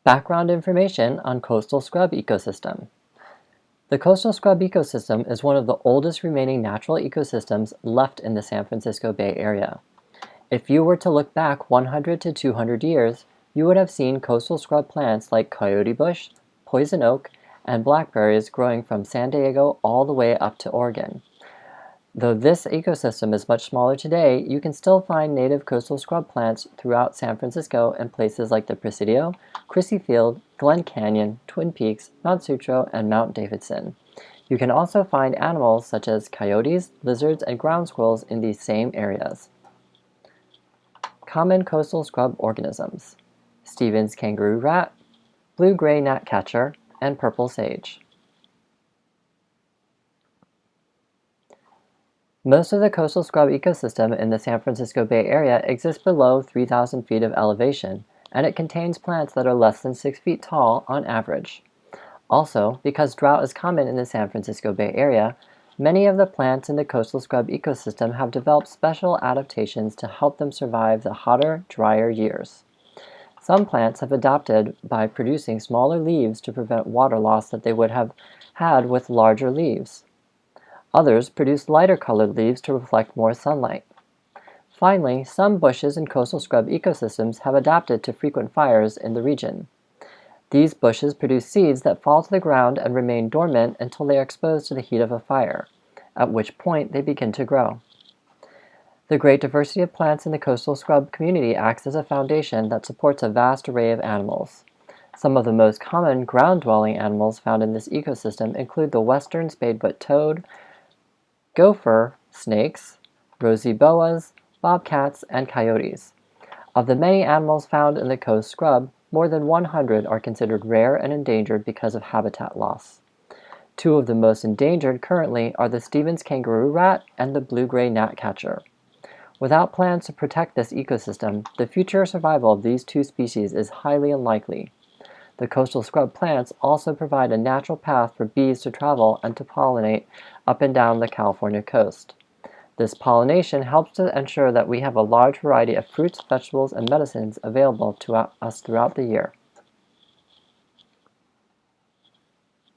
Background information on coastal scrub ecosystem. The coastal scrub ecosystem is one of the oldest remaining natural ecosystems left in the San Francisco Bay Area. If you were to look back 100 to 200 years, you would have seen coastal scrub plants like coyote bush, poison oak, and blackberries growing from San Diego all the way up to Oregon. Though this ecosystem is much smaller today, you can still find native coastal scrub plants throughout San Francisco in places like the Presidio, Crissy Field, Glen Canyon, Twin Peaks, Mount Sutro, and Mount Davidson. You can also find animals such as coyotes, lizards, and ground squirrels in these same areas. Common coastal scrub organisms: Stevens kangaroo rat, blue-gray gnatcatcher, and purple sage. Most of the coastal scrub ecosystem in the San Francisco Bay Area exists below 3,000 feet of elevation, and it contains plants that are less than 6 feet tall on average. Also, because drought is common in the San Francisco Bay Area, many of the plants in the coastal scrub ecosystem have developed special adaptations to help them survive the hotter, drier years. Some plants have adapted by producing smaller leaves to prevent water loss that they would have had with larger leaves. Others produce lighter colored leaves to reflect more sunlight. Finally, some bushes in coastal scrub ecosystems have adapted to frequent fires in the region. These bushes produce seeds that fall to the ground and remain dormant until they are exposed to the heat of a fire, at which point they begin to grow. The great diversity of plants in the coastal scrub community acts as a foundation that supports a vast array of animals. Some of the most common ground-dwelling animals found in this ecosystem include the western spadefoot toad, gopher, snakes, rosy boas, bobcats, and coyotes. Of the many animals found in the coast scrub, more than 100 are considered rare and endangered because of habitat loss. Two of the most endangered currently are the Stevens kangaroo rat and the blue-gray gnatcatcher. Without plans to protect this ecosystem, the future survival of these two species is highly unlikely. The coastal scrub plants also provide a natural path for bees to travel and to pollinate up and down the California coast. This pollination helps to ensure that we have a large variety of fruits, vegetables, and medicines available to us throughout the year.